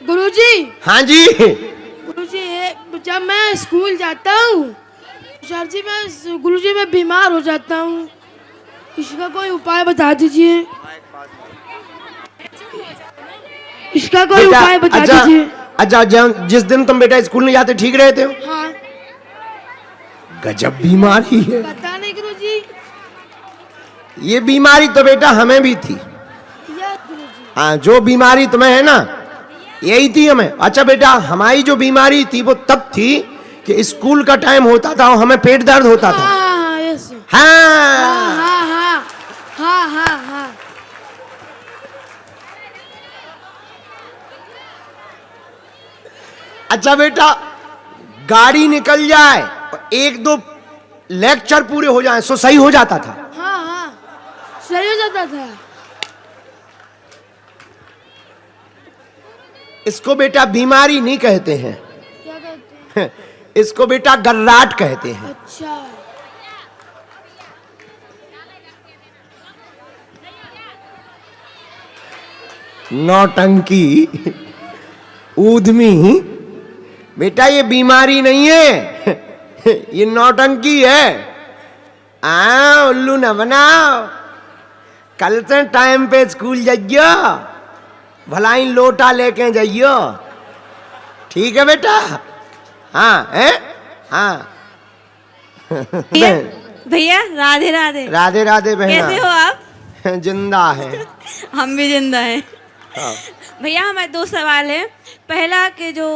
गुरुजी। हाँ जी। गुरुजी, जब मैं स्कूल जाता हूँ सर जी, गुरुजी मैं बीमार हो जाता हूँ, इसका कोई उपाय बता दीजिए। इसका कोई बेटा, उपाय बता दीजिए। अच्छा, जिस दिन तुम बेटा स्कूल नहीं जाते ठीक रहते हो? हाँ। गजब बीमारी है। पता नहीं गुरुजी। ये बीमारी तो बेटा हमें भी थी। गुरुजी। हाँ, जो बीमारी तुम्हें है ना यही थी हमें। अच्छा बेटा, हमारी जो बीमारी थी वो तब थी कि स्कूल का टाइम होता था और हमें पेट दर्द होता था। हाँ, यस। हाँ हाँ हाँ हाँ हाँ हाँ हाँ। अच्छा बेटा, गाड़ी निकल जाए और एक दो लेक्चर पूरे हो जाए सो सही हो जाता था। हाँ हाँ, सही हो जाता था। इसको बेटा बीमारी नहीं कहते हैं, क्या कहते हैं? इसको बेटा गर्राट कहते हैं। अच्छा। नौटंकी, ऊधमी, बेटा ये बीमारी नहीं है, ये नौटंकी है। उल्लू न बनाओ, कल से टाइम पे स्कूल जाइयो, भलाई लोटा लेके जाइयो, ठीक है बेटा? हाँ है, हाँ। भैया राधे राधे। राधे राधे बहना। कैसे हो आप? जिंदा है। हम भी जिंदा हैं। हाँ। भैया हमारे दो सवाल हैं। पहला कि जो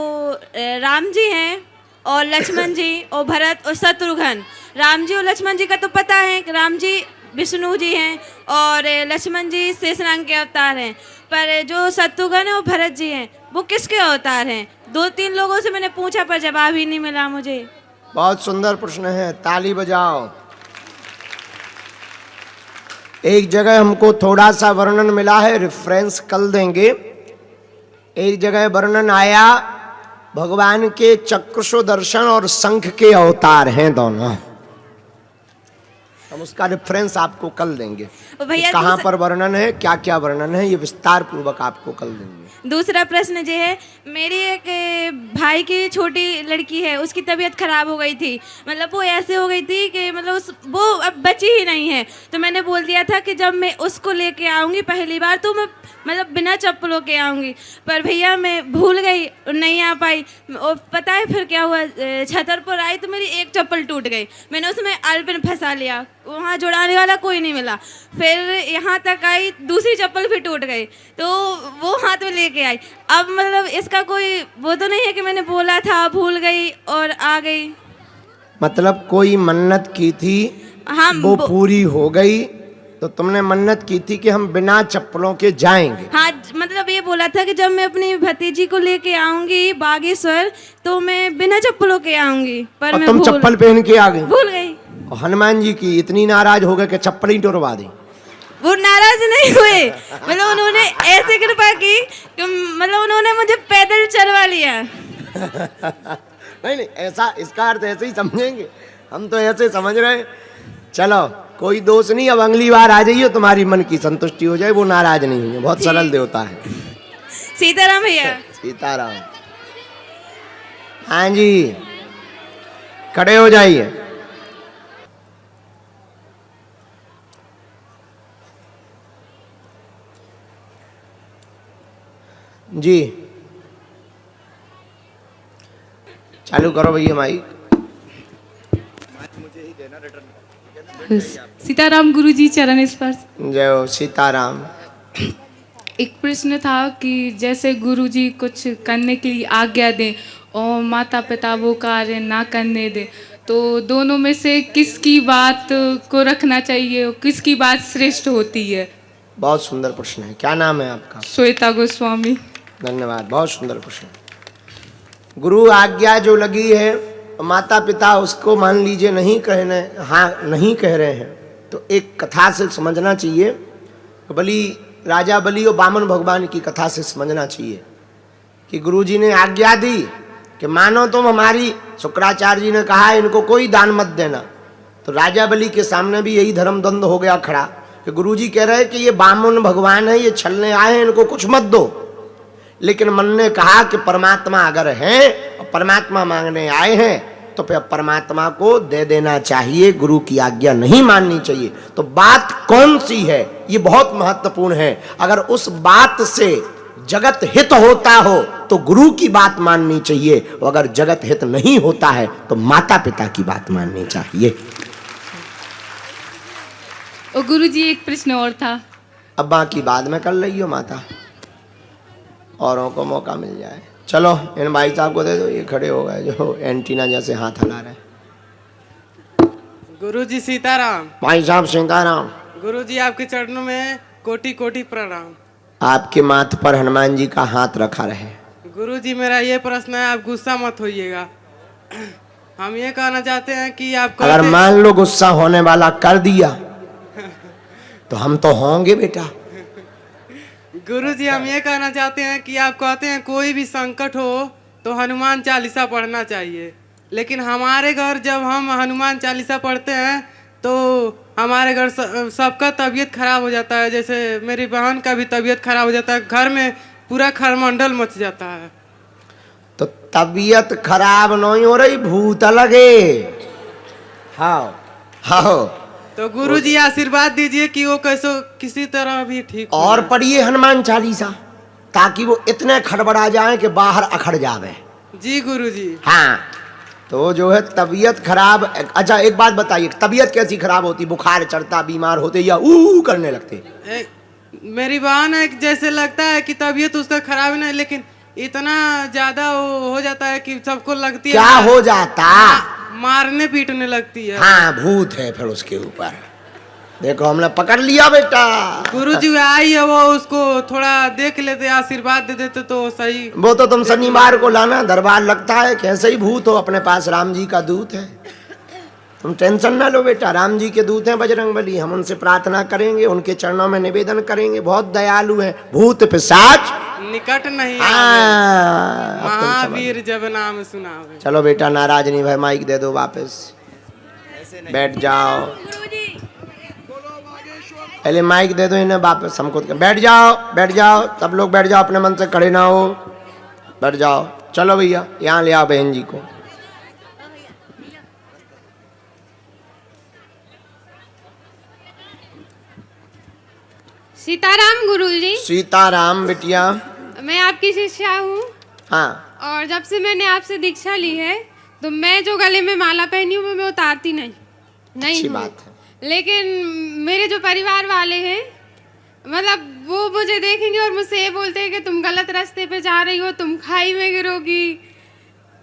राम जी हैं और लक्ष्मण जी और भरत और शत्रुघ्न, राम जी और लक्ष्मण जी का तो पता है कि राम जी विष्णु जी हैं और लक्ष्मण जी शेषनाग के अवतार हैं, पर जो शत्रुघ्न और भरत जी हैं वो किसके अवतार हैं? 2-3 लोगों से मैंने पूछा पर जवाब ही नहीं मिला मुझे। बहुत सुंदर प्रश्न है, ताली बजाओ। एक जगह हमको थोड़ा सा वर्णन मिला है, रेफरेंस कल देंगे। एक जगह वर्णन आया भगवान के चक्र सुदर्शन और शंख के अवतार हैं दोनों। हम उसका रेफरेंस आपको कल देंगे। भैया कहाँ पर वर्णन है, क्या क्या वर्णन है, ये विस्तार पूर्वक आपको कल देंगे। दूसरा प्रश्न जो है, मेरी एक भाई की छोटी लड़की है, उसकी तबीयत खराब हो गई थी। मतलब वो ऐसे हो गई थी कि मतलब वो अब बची ही नहीं है। तो मैंने बोल दिया था कि जब मैं उसको लेके आऊँगी पहली बार तो मैं मतलब बिना चप्पलों के आऊँगी, पर भैया मैं भूल गई, नहीं आ पाई। और पता है फिर क्या हुआ, छतरपुर आई तो मेरी एक चप्पल टूट गई। मैंने उसमें आलपिन फंसा लिया, वहाँ जुड़ाने वाला कोई नहीं मिला। फिर यहाँ तक आई, दूसरी चप्पल भी टूट गई, तो वो हाथ में लेके आई। अब मतलब इसका कोई वो तो नहीं है कि मैंने बोला था भूल गई और आ गई? मतलब कोई मन्नत की थी, हाँ, वो पूरी हो गई, तो तुमने मन्नत की थी कि हम बिना चप्पलों के जाएंगे। हाँ, मतलब ये बोला था कि जब मैं अपनी भतीजी को लेके आऊंगी बागेश्वर तो मैं बिना चप्पलों के आऊंगी, पर और मैं तुम चप्पल पहन के आ गई। भूल गई। और हनुमान जी की इतनी नाराज हो गए कि चप्पल ही टुरवा दी। वो नाराज नहीं हुए, मतलब उन्होंने ऐसे कृपा की कि मतलब उन्होंने मुझे पैदल चलवा लिया। नहीं नहीं, ऐसा इसका अर्थ ऐसे ही समझेंगे, हम तो ऐसे समझ रहे हैं। चलो कोई दोष नहीं, अब अगली बार आ जाइए, तुम्हारी मन की संतुष्टि हो जाए, वो नाराज नहीं है, बहुत सरल देवता है। सीताराम भैया। सीताराम। हाँ जी, खड़े हो जाइए। जी चालू करो भैया माइक। सीताराम गुरुजी चरण स्पर्श। जय हो सीताराम। एक प्रश्न था कि जैसे गुरुजी कुछ करने के लिए आज्ञा दें और माता पिता वो कार्य ना करने दें, तो दोनों में से किसकी बात को रखना चाहिए और किसकी बात श्रेष्ठ होती है? बहुत सुंदर प्रश्न है। क्या नाम है आपका? श्वेता गोस्वामी। धन्यवाद, बहुत सुंदर प्रश्न। गुरु आज्ञा जो लगी है, माता पिता उसको मान लीजिए नहीं कहने, हाँ नहीं कह रहे हैं, तो एक कथा से समझना चाहिए। बलि, राजा बलि और बामन भगवान की कथा से समझना चाहिए कि गुरुजी ने आज्ञा दी कि मानो तुम हमारी, शुक्राचार्य जी ने कहा इनको कोई दान मत देना, तो राजा बलि के सामने भी यही धर्म द्वंद्व हो गया खड़ा कि गुरुजी कह रहे हैं कि ये बामन भगवान है, ये छलने आए हैं, इनको कुछ मत दो। लेकिन मन ने कहा कि परमात्मा अगर है और परमात्मा मांगने आए हैं तो फिर परमात्मा को दे देना चाहिए, गुरु की आज्ञा नहीं माननी चाहिए। तो बात कौन सी है, ये बहुत महत्वपूर्ण है। अगर उस बात से जगत हित होता हो तो गुरु की बात माननी चाहिए, और अगर जगत हित नहीं होता है तो माता पिता की बात माननी चाहिए। और गुरुजी एक प्रश्न और था। अब बाकी बाद में कर रही हो माता, औरों को मौका मिल जाए। चलो इन भाई साहब को दे दो, ये खड़े हो गए जो एंटीना जैसे हाथ हिला रहे। गुरुजी सीताराम। भाई साहब सीताराम। गुरुजी आपके चरणों में कोटि कोटि प्रणाम। आपके माथ पर हनुमान जी का हाथ रखा रहे। गुरुजी मेरा ये प्रश्न है, आप गुस्सा मत होइएगा। हम ये कहना चाहते हैं कि आप अगर मान लो गुस्सा होने वाला कर दिया तो हम तो होंगे बेटा। गुरुजी हम ये कहना चाहते हैं कि आप कहते हैं कोई भी संकट हो तो हनुमान चालीसा पढ़ना चाहिए, लेकिन हमारे घर जब हम हनुमान चालीसा पढ़ते हैं तो हमारे घर सबका तबीयत खराब हो जाता है। जैसे मेरी बहन का भी तबीयत खराब हो जाता है, घर में पूरा खरमंडल मच जाता है। तो तबीयत खराब नहीं हो रही, भूत लगे। हाँ हाँ, तो गुरुजी आशीर्वाद दीजिए कि वो कैसो किसी तरह भी ठीक हो और जाए। पढ़िए हनुमान चालीसा ताकि वो इतने खड़बड़ा जाए कि बाहर अखड़ जावे। जी गुरुजी। हाँ, तो जो है तबीयत खराब। अच्छा एक बात बताइए, तबीयत कैसी खराब होती? बुखार चढ़ता, बीमार होते या ऊ करने लगते? मेरी बहन है, जैसे लगता है कि तबीयत उसका खराब नहीं, लेकिन इतना ज्यादा हो जाता है कि सबको लगती है क्या हो जाता? मारने पीटने लगती है। हाँ, भूत है फिर उसके ऊपर। देखो हमने पकड़ लिया बेटा। गुरुजी आई है, वो उसको थोड़ा देख लेते, आशीर्वाद दे देते तो सही। वो तो तुम शनिवार को लाना, दरबार लगता है। कैसे ही भूत हो, अपने पास राम जी का दूत है। तुम टेंशन ना लो बेटा, राम जी के दूत हैं बजरंगबली। हम उनसे प्रार्थना करेंगे, उनके चरणों में निवेदन करेंगे। बहुत दयालु है, भूत पिशाच निकट नहीं हाँ, अब तुम समझ। महावीर जब नाम सुनावे। चलो बेटा नाराज नहीं भाई, माइक दे दो वापस, बैठ जाओ। पहले माइक दे दो इन्हें, वापस हमको। बैठ जाओ, बैठ जाओ, सब लोग बैठ जाओ, अपने मन से खड़े ना हो, बैठ जाओ। चलो भैया यहाँ ले आओ बहन जी को। सीताराम गुरुजी। सीताराम बिटिया। मैं आपकी शिष्या हूँ। हाँ, और जब से मैंने आपसे दीक्षा ली है तो मैं जो गले में माला पहनी हूँ मैं उतारती नहीं अच्छी हूँ। बात है। लेकिन मेरे जो परिवार वाले हैं, मतलब वो मुझे देखेंगे और मुझसे ये बोलते हैं कि तुम गलत रास्ते पे जा रही हो, तुम खाई में गिरोगी,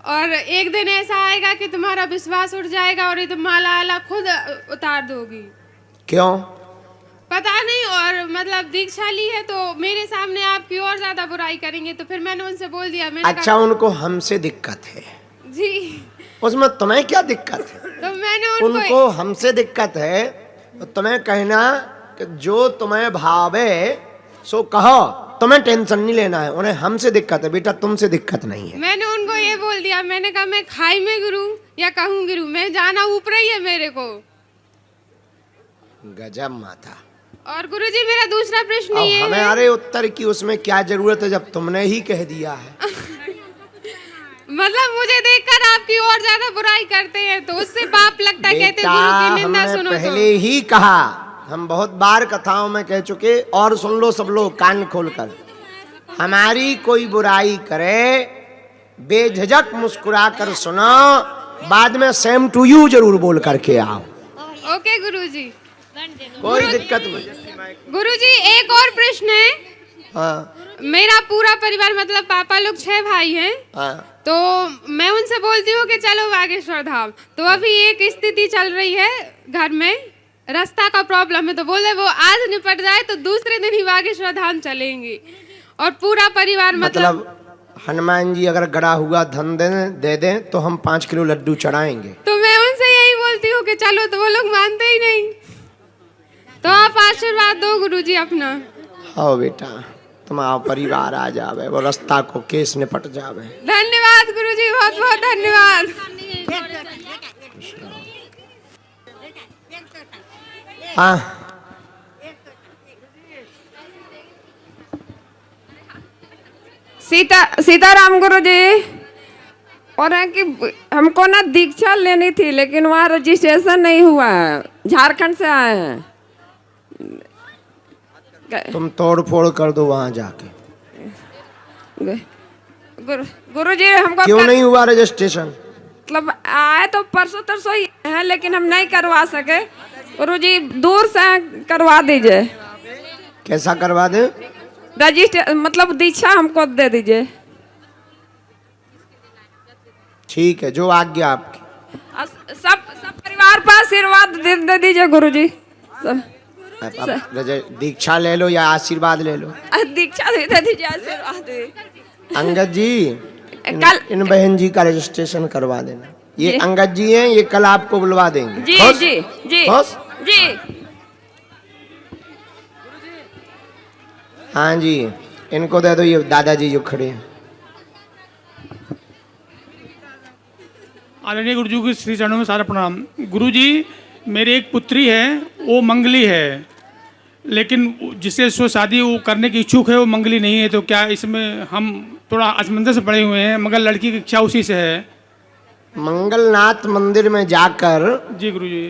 और एक दिन ऐसा आएगा कि तुम्हारा विश्वास उठ जाएगा और ये तुम माला आला खुद उतार दोगी। क्यों? पता नहीं। और मतलब दीक्षा ली है तो मेरे सामने आपकी और ज्यादा बुराई करेंगे, तो फिर मैंने उनसे बोल दिया। मैंने अच्छा, उनको हमसे दिक्कत है जी, उसमें तुम्हें क्या दिक्कत है? तो मैंने उनको हमसे दिक्कत है तो तुम्हें कहना कि जो तुम्हें भावे सो कहो, तुम्हें टेंशन नहीं लेना है। उन्हें हमसे दिक्कत है बेटा, तुमसे दिक्कत नहीं है। मैंने उनको ये बोल दिया, मैंने कहा मैं खाई में गिरूं या कहूँ गिरूं, मैं जाना ऊपर ही है मेरे को। गजब माता। और गुरुजी मेरा दूसरा प्रश्न अब ये हमें है, अरे उत्तर की उसमें क्या जरूरत है जब तुमने ही कह दिया है। मतलब मुझे देखकर आपकी और ज्यादा बुराई करते हैं तो उससे पाप लगता है। कहते बेटा, गुरु की निंदा हमने सुनो पहले ही कहा, हम बहुत बार कथाओं में कह चुके, और सुन लो सब लोग कान खोलकर। हमारी कोई बुराई करे बेझिझक मुस्कुरा कर सुनो, बाद में सेम टू यू जरूर बोल करके आओ। ओके गुरुजी। कोई दिक्कत नहीं। गुरुजी एक और प्रश्न है। हाँ मेरा पूरा परिवार, मतलब पापा लोग 6 भाई हैं, हाँ, तो मैं उनसे बोलती हूँ कि चलो बागेश्वर धाम। तो अभी एक स्थिति चल रही है घर में, रास्ता का प्रॉब्लम है, तो बोले वो आज निपट जाए तो दूसरे दिन ही बागेश्वर धाम चलेंगे। और पूरा परिवार मतलब हनुमान जी अगर गड़ा हुआ धन दे दें तो हम 5 किलो लड्डू चढ़ाएंगे। तो मैं उनसे यही बोलती हूँ कि चलो, तो वो लोग मानते ही नहीं। तो आप आशीर्वाद दो गुरुजी अपना। आओ बेटा, तुम्हारा परिवार आ जावे, वो रास्ता को केस निपट जावे। धन्यवाद गुरुजी, बहुत बहुत धन्यवाद। हाँ, सीताराम गुरु जी। और है कि हमको ना दीक्षा लेनी थी, लेकिन वहाँ रजिस्ट्रेशन नहीं हुआ है। झारखंड से आए हैं। तुम तोड़ फोड़ कर दो वहां जाके। गुरु जी हमको क्यों नहीं हुआ रजिस्ट्रेशन? मतलब आए तो परसों तरसों ही है, लेकिन हम नहीं करवा सके। गुरु जी दूर से करवा दीजिए। कैसा करवा दे? रजिस्टर मतलब दीक्षा हमको दे दीजिए। ठीक है, जो आज्ञा आपकी। सब परिवार पर आशीर्वाद दे दीजिए गुरु जी। दीक्षा ले लो या आशीर्वाद ले लो। दीक्षा दे दीजिए, आशीर्वाद दे। अंगद जी कल इन बहन जी का रजिस्ट्रेशन करवा देना। ये अंगद जी हैं, ये कल आपको बुलवा देंगे। जी खुश? जी जी खुश? जी। हाँ जी, इनको दे दो, ये दादाजी जो खड़े हैं। आदरणीय गुरुजी की श्री चरणों में सारा प्रणाम। गुरुजी मेरी एक पुत्री है, वो मंगली है, लेकिन जिससे उसको शादी वो करने की इच्छुक है वो मंगली नहीं है। तो क्या इसमें हम थोड़ा असमंजस पड़े हुए हैं, मगर लड़की की इच्छा उसी से है। मंगलनाथ मंदिर में जाकर जी गुरुजी।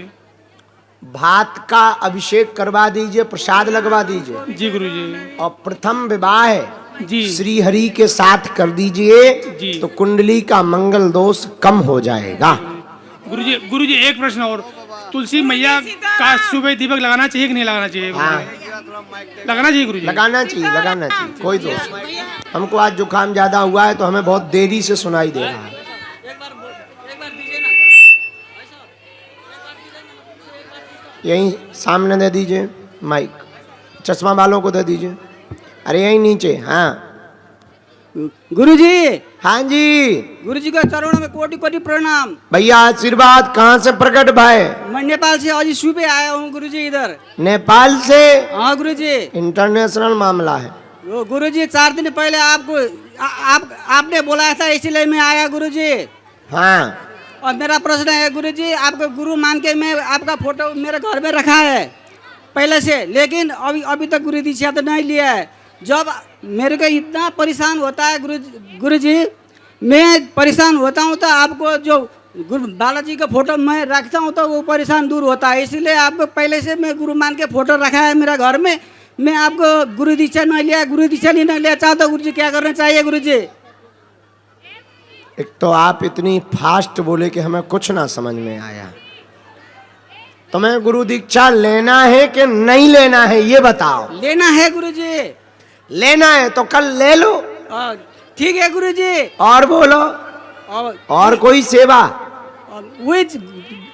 भात का अभिषेक करवा दीजिए, प्रसाद लगवा दीजिए। जी गुरुजी। और प्रथम विवाह जी श्री हरि के साथ कर दीजिए, जी। तो कुंडली का मंगल दोष कम हो जाएगा। गुरुजी एक प्रश्न और, तुलसी मैया का सुबह दीपक लगाना चाहिए कि नहीं लगाना चाहिए? हाँ, लगाना चाहिए गुरुजी। लगाना चाहिए, लगाना चाहिए, कोई दोष नहीं। हमको आज जुकाम ज्यादा हुआ है तो हमें बहुत देरी से सुनाई दे रहा है। यहीं सामने दे दीजिए माइक, चश्मा वालों को दे दीजिए। अरे यहीं नीचे। हाँ गुरुजी। हाँ जी गुरुजी के चरणों में कोटि कोटि प्रणाम। भैया आशीर्वाद। कहाँ से प्रकट भाई? मैं नेपाल से आज सुबह आया हूँ गुरुजी इधर। नेपाल से? हाँ गुरुजी। इंटरनेशनल मामला है। गुरुजी 4 दिन पहले आपको आपने बुलाया था, इसलिए मैं आया गुरुजी। हाँ, और मेरा प्रश्न है गुरुजी, आपको गुरु मान के मैं आपका फोटो मेरे घर में रखा है पहले से, लेकिन अभी तक गुरु दीक्षा तो नहीं लिया है। जब मेरे को इतना परेशान होता है गुरुजी, मैं परेशान होता हूँ तो आपको जो बालाजी का फोटो मैं रखता हूँ तो वो परेशान दूर होता है। इसलिए आपको पहले से मैं गुरु मान के फोटो रखा है मेरा घर में। मैं आपको गुरु दीक्षा नहीं लिया, गुरु दीक्षा नहीं लिया चाहता। गुरुजी क्या करना चाहिए गुरुजी? एक तो आप इतनी फास्ट बोले कि हमें कुछ ना समझ में आया। तुम्हें गुरु दीक्षा लेना है कि नहीं लेना है ये बताओ। लेना है गुरुजी। लेना है तो कल ले लो। ठीक है गुरुजी। और बोलो। और कोई सेवा?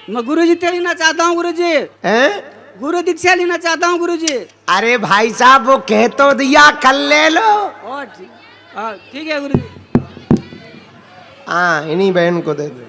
मैं गुरुजी ते लेना चाहता हूँ गुरुजी। हैं? गुरु दीक्षा लेना चाहता हूँ गुरुजी। अरे भाई साहब वो कह तो दिया कल ले लो। ठीक है गुरुजी। हाँ, इन्हीं बहन को दे दो।